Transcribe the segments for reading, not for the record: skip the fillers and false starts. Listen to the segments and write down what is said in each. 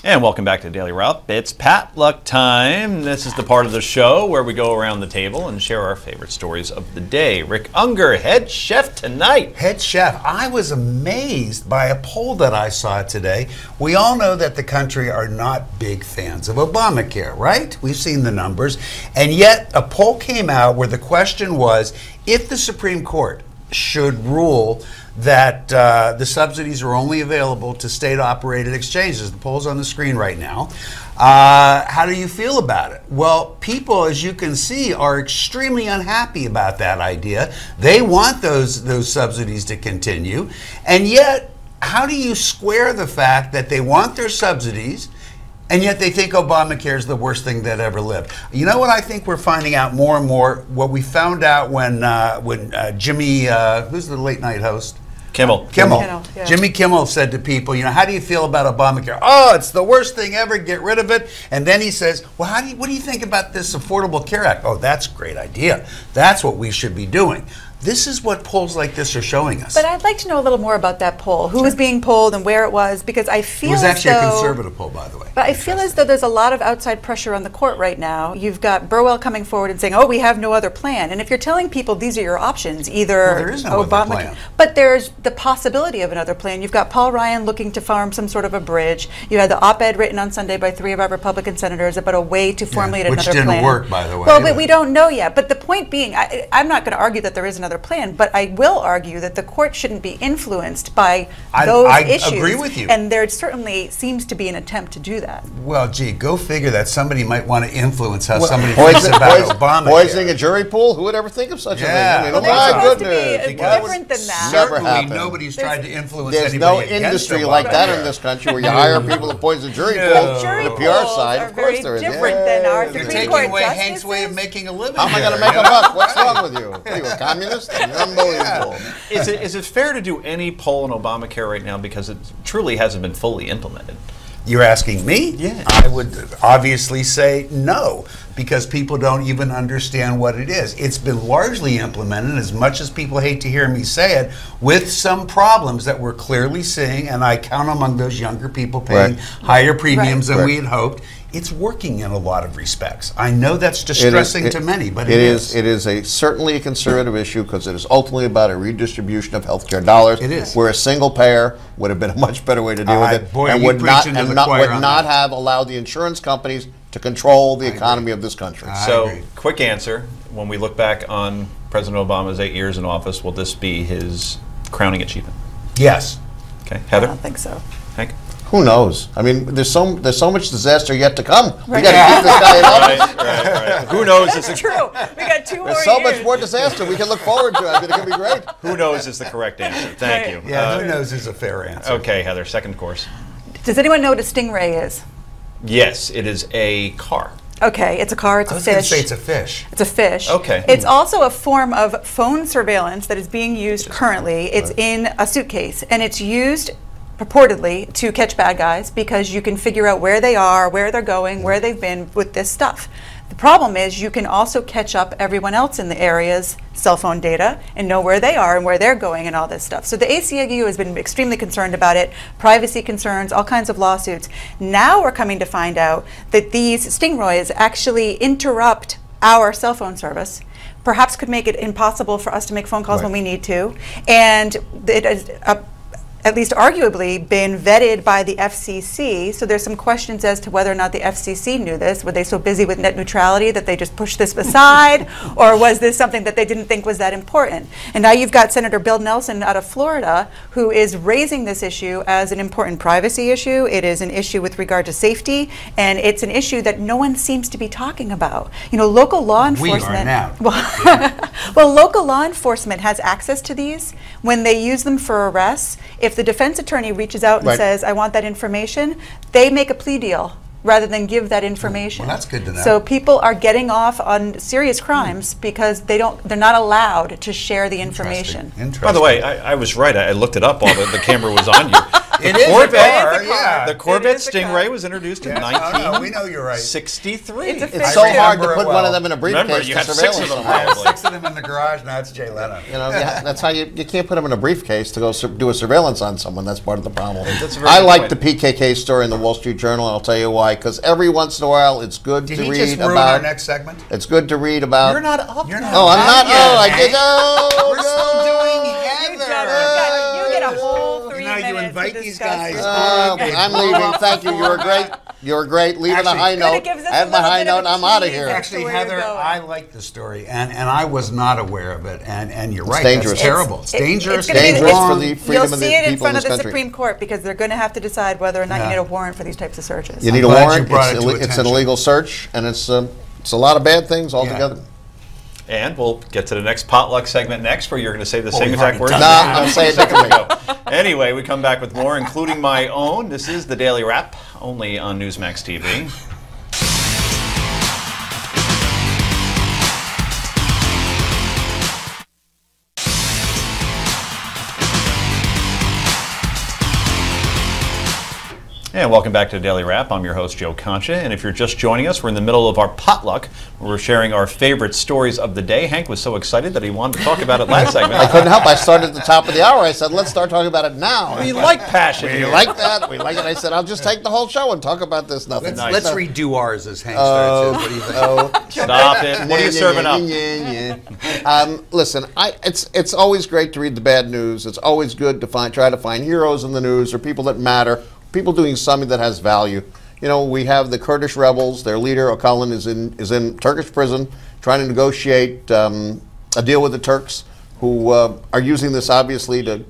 And welcome back to Daily Ralph. It's Pat Luck time. This is the part of the show where we go around the table and share our favorite stories of the day. Rick Unger, head chef tonight. Head chef. I was amazed by a poll that I saw today. We all know that the country are not big fans of Obamacare, right? We've seen the numbers. And yet a poll came out where the question was, if the Supreme Court should rule that the subsidies are only available to state-operated exchanges. The poll's on the screen right now. How do you feel about it? Well, people, as you can see, are extremely unhappy about that idea. They want those subsidies to continue. And yet, how do you square the fact that they want their subsidies and yet they think Obamacare is the worst thing that ever lived? You know what I think we're finding out more and more? What we found out when Jimmy, who's the late night host? Kimmel. Yeah. Jimmy Kimmel said to people, you know, how do you feel about Obamacare? Oh, it's the worst thing ever, get rid of it. And then he says, well, what do you think about this Affordable Care Act? Oh, that's a great idea. That's what we should be doing. This is what polls like this are showing us. But I'd like to know a little more about that poll. Who was being polled and where it was, because I feel it was actually a conservative poll, by the way. But I feel as though there's a lot of outside pressure on the court right now. You've got Burwell coming forward and saying, oh, we have no other plan. And if you're telling people these are your options, either there is no other plan. But there's the possibility of another plan. You've got Paul Ryan looking to farm some sort of a bridge. You had the op-ed written on Sunday by 3 of our Republican senators about a way to formulate another plan. Which didn't work, by the way. Well, but we don't know yet. But the point being, I'm not going to argue that there is another plan, but I will argue that the court shouldn't be influenced by those issues. I agree with you. And there certainly seems to be an attempt to do that. Well, gee, go figure that somebody might want to influence how somebody thinks about Obamacare. Poisoning a jury pool? Who would ever think of such a thing? I mean, well, my goodness. To be different than that. Certainly nobody's tried to influence anybody. There's no industry like that in this country where you hire people to poison jury pools. Jury the PR side, of course there is. Different than our They're Supreme taking Court away justices. Hank's way of making a living. How am I going to make a buck? What's wrong with you? What are you, a communist? Unbelievable. Is it fair to do any poll on Obamacare right now because it truly hasn't been fully implemented? You're asking me? Yeah. I would obviously say no, because people don't even understand what it is. It's been largely implemented, as much as people hate to hear me say it, with some problems that we're clearly seeing, and I count among those younger people paying higher premiums than we had hoped. It's working in a lot of respects. I know that's distressing to many, but it is. It is certainly a conservative issue because it is ultimately about a redistribution of healthcare dollars. It is. Where a single payer would have been a much better way to deal with it, boy, and you would preach into the choir on not that. have allowed the insurance companies to control the economy of this country. So, quick answer: when we look back on President Obama's 8 years in office, will this be his crowning achievement? Yes. Okay, Heather. I don't think so. Hank. Who knows? I mean, there's so much disaster yet to come. We got to keep this guy in office. Right. Who knows? That's true. We got 2 more years. There's so much more disaster we can look forward to. I mean, it could be great. Who knows is the correct answer. Thank you. Yeah, who knows is a fair answer. Okay, Heather, second course. Does anyone know what a stingray is? Yes, it is a car. Okay, it's a car, it's a fish. I was going to say it's a fish. It's a fish. Okay. It's also a form of phone surveillance that is being used currently. It's in a suitcase, and it's used purportedly to catch bad guys because you can figure out where they are, where they're going, where they've been with this stuff. The problem is you can also catch up everyone else in the area's cell phone data and know where they are and where they're going and all this stuff. So the ACLU has been extremely concerned about it, privacy concerns, all kinds of lawsuits. Now we're coming to find out that these stingrays actually interrupt our cell phone service, perhaps could make it impossible for us to make phone calls when we need to, and it is at least arguably been vetted by the FCC. So there's some questions as to whether or not the FCC knew this. Were they so busy with net neutrality that they just pushed this aside? Or was this something that they didn't think was that important? And now you've got Senator Bill Nelson out of Florida who is raising this issue as an important privacy issue. It is an issue with regard to safety, and it's an issue that no one seems to be talking about. You know, local law enforcement. We are now. Well, local law enforcement has access to these when they use them for arrests. If the defense attorney reaches out and says, I want that information, they make a plea deal rather than give that information. Well, that's good to know. So people are getting off on serious crimes because they're not allowed to share the information. Interesting. By the way, I was right. I looked it up while the camera was on you. It is a Corvette. car, yeah. The Corvette It is a car. Stingray was introduced in Yeah, no, we know you're right. 1963. It's a It's so Remember hard to it put well. one of them in a briefcase. Remember, you for had 6 surveillance of them. on I have Probably. 6 of them in the garage. Now it's Jay Leno. You know, yeah, that's how you can't put them in a briefcase to go do a surveillance on someone. That's part of the problem. That's a very I good like point. the PKK story in the Wall Street Journal, and I'll tell you why. Because every once in a while, it's good Did to he read just ruin about. our next segment? It's good to read about. You're not up. You're there. not. Oh, I'm not. yet, Oh, I Hank. did. Oh, We're still doing You Heather. get a whole 3 Now you minutes invite to these discuss guys. your Okay. I'm leaving. Thank you. You were great. You were great. Leave on a Actually, high good, note. it gives us I have a my little high bit of note. a I'm out of tease. here. Actually, where you're Heather, going. I like the story, and I was not aware of it, and you're right. dangerous. That's terrible. It's dangerous. It's gonna be- Dangerous it's- for the freedom You'll of the see it in people front in of this the country. Supreme Court because they're going to have to decide whether or not Yeah. you need a warrant for these types of searches. You need a glad you warrant. brought it to It's an attention. illegal search, and it's a lot of bad things altogether. And we'll get to the next potluck segment next, where you're going to say the same we've exact already words. done Nah, I'm saying differently. Anyway, we come back with more, including my own. This is the Daily Wrap, only on Newsmax TV. And welcome back to the Daily Wrap. I'm your host, Joe Concha. And if you're just joining us, we're in the middle of our potluck, where we're sharing our favorite stories of the day. Hank was so excited that he wanted to talk about it last segment. I couldn't help. I started at the top of the hour. I said, let's start talking about it now. We like passion. We here. like that. We like it. I said, I'll just take the whole show and talk about this. Nothing. Nice. Let's redo ours as Hank starts his. What do you think? Stop it. What are you serving up? Listen, it's always great to read the bad news. It's always good to try to find heroes in the news or people that matter, people doing something that has value. You know, we have the Kurdish rebels. Their leader, Öcalan, is in Turkish prison trying to negotiate a deal with the Turks, who are using this obviously to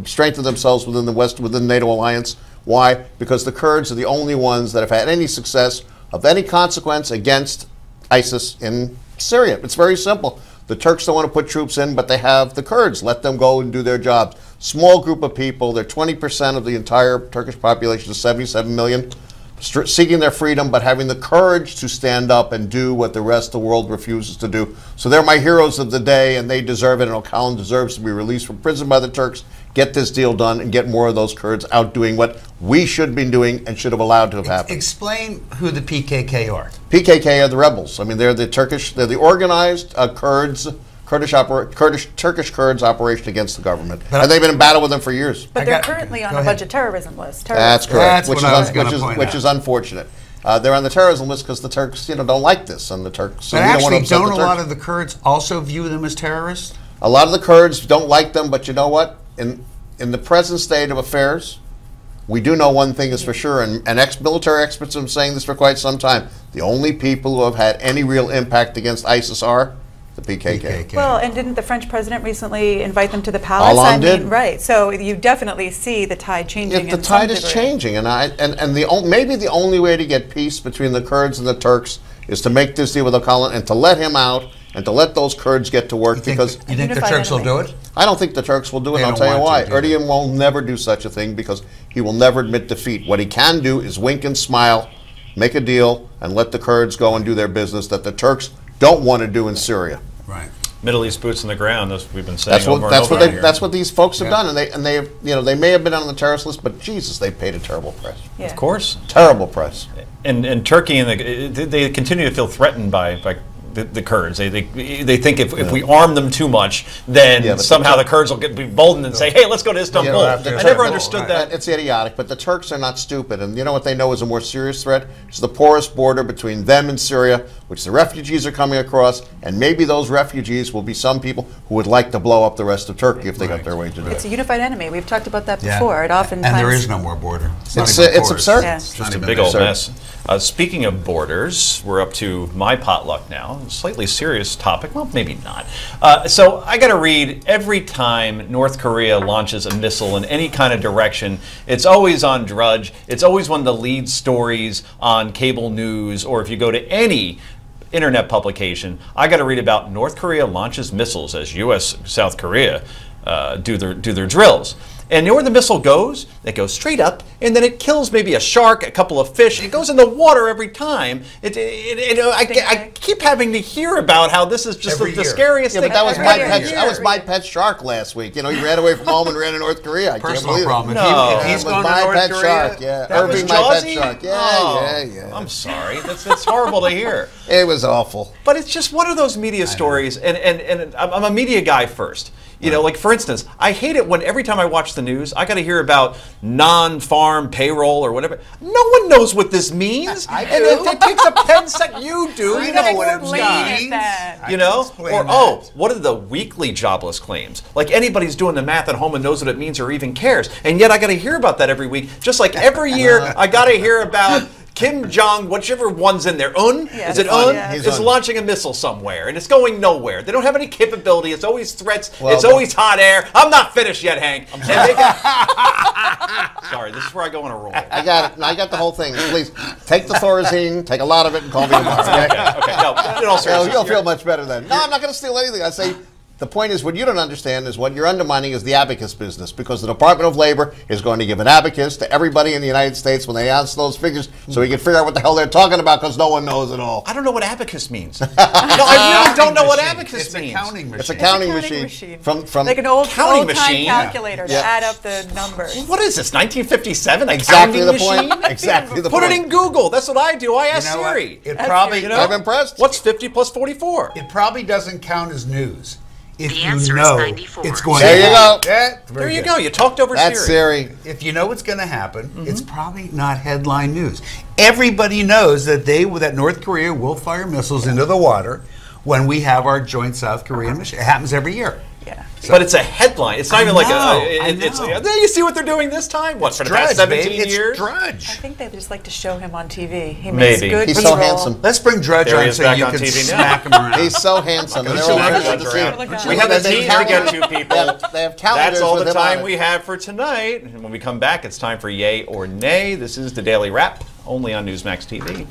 strengthen themselves within the NATO alliance. Why? Because the Kurds are the only ones that have had any success of any consequence against ISIS in Syria. It's very simple. The Turks don't want to put troops in, but they have the Kurds. Let them go and do their jobs. Small group of people. They're 20% of the entire Turkish population, of 77 million, seeking their freedom, but having the courage to stand up and do what the rest of the world refuses to do. So they're my heroes of the day, and they deserve it, and Öcalan deserves to be released from prison by the Turks, get this deal done, and get more of those Kurds out doing what we should be doing and should have allowed to have happened. Explain who the PKK are. PKK are the rebels. I mean, they're the organized Turkish Kurds operation against the government, and they've been in battle with them for years. But they're currently on go a ahead. budget terrorism list. That's correct. That's what I was gonna point which out. is unfortunate. They're on the terrorism list because the Turks, don't like this, and the Turks. But we don't want to actually, upset don't the a Turks. lot of the Kurds also view them as terrorists? A lot of the Kurds don't like them, but you know what? In the present state of affairs, we do know one thing is for sure, and ex-military experts have been saying this for quite some time. The only people who have had any real impact against ISIS are the PKK. Well, and didn't the French president recently invite them to the palace? Hollande did. Right. So you definitely see the tide changing. The tide is changing, and maybe the only way to get peace between the Kurds and the Turks is to make this deal with Öcalan and to let him out and to let those Kurds get to work. Because You think the Unified Turks will enemy. do it? I don't think the Turks will do it. They And I'll don't tell you want why. to, do they? Erdogan will never do such a thing because he will never admit defeat. What he can do is wink and smile, make a deal, and let the Kurds go and do their business that the Turks don't want to do in Syria. Right. Middle East boots on the ground, as we've been saying That's over what and over here. that's what these folks have done, and they may have been on the terrorist list, but Jesus, they paid a terrible price. Yeah. Of course. Terrible price. And Turkey they continue to feel threatened by the Kurds. They think if we arm them too much, then Yeah, but somehow the Kurds will be boldened and say, hey, let's go to Istanbul. Yeah, I the never Turks- understood that. It's idiotic, but the Turks are not stupid, and you know what they know is a more serious threat? It's the porous border between them and Syria, which the refugees are coming across, and maybe those refugees will be some people who would like to blow up the rest of Turkey if they got their way to do It's it. a unified enemy. We've talked about that Yeah. before. It oftentimes. And there is no more border. It's, not It's, even it's porous. absurd. Yeah. It's Just not a even big old absurd. mess. Speaking of borders, we're up to my potluck now. A slightly serious topic. Well, maybe not. So I got to read every time North Korea launches a missile in any kind of direction. It's always on Drudge. It's always one of the lead stories on cable news, or if you go to any internet publication, I got to read about North Korea launches missiles as U.S. South Korea do their drills. And you know where the missile goes? It goes straight up, and then it kills maybe a shark, a couple of fish. It goes in the water every time. I keep having to hear about how this is just the scariest Yeah, thing. but that was Every my year. pet shark last week. You know, he ran away from home and ran to North Korea. I can't Personal believe problem. it. No. If he's That going was to my North pet Korea, shark. Yeah, That was Irving, my pet Jaws-y? shark. Yeah, Oh, yeah. I'm sorry. That's horrible to hear. It was awful. But it's just one of those media stories, and I'm a media guy first. You know, like for instance, I hate it when every time I watch the news, I got to hear about non-farm payroll or whatever. No one knows what this means. I And do. it takes a 10-second. You do. I You know know what it explain means. it then. I You can know, explain or that. what are the weekly jobless claims? Like anybody's doing the math at home and knows what it means or even cares. And yet I got to hear about that every week. Just like every year I got to hear about Kim Jong, whichever one's in there. Yes. Is it Un? Yes. He's Is Un. launching a missile somewhere and it's going nowhere. They don't have any capability. It's always threats. Well, it's always hot air. I'm not finished yet, Hank. And they Sorry, this is where I go on a roll. I got it. I got the whole thing. Please take the Thorazine, take a lot of it, and call me tomorrow. Okay? Okay, no, in all You'll, seriousness, you'll feel much better then. No, I'm not going to steal anything. I say the point is what you don't understand is what you're undermining is the abacus business, because the Department of Labor is going to give an abacus to everybody in the United States when they announce those figures, so we can figure out what the hell they're talking about, because no one knows it all. I don't know what abacus means. No, I really don't know what abacus It's means. a counting machine. It's a counting Accounting machine. From like an old Counting old-time machine. calculator to Yeah. add up the numbers. What is this, 1957? A exactly counting the machine? point. Exactly the Put point. it in Google. That's what I do. I ask You know what? Siri. It That's probably your- You know? I'm impressed. What's 50 plus 44? it probably doesn't count as news. If The you answer is know 94. it's going There to you happen. go. Yeah, There very you good. go. You talked over That's Siri. Siri. If you know what's going to happen, it's probably not headline news. Everybody knows that that North Korea will fire missiles into the water when we have our joint South Korean mission. It happens every year. Yeah. But it's a headline. It's not I even like know, it's. I know. There you see what they're doing this time. What for the past Drudge, 17 baby. It's years? I Drudge. think they just like to show him on TV. He makes Maybe. good He's for so the role. handsome. Let's bring Drudge There he on is so back you on can TV now. smack him around. He's so handsome. And Let's they're all look anxious at to Judge see Brown. him. We have a They team to get calendar- to, people. They have calendars That's all with the him on time it. we have for tonight. And when we come back, it's time for Yay or Nay. This is the Daily Wrap, only on Newsmax TV.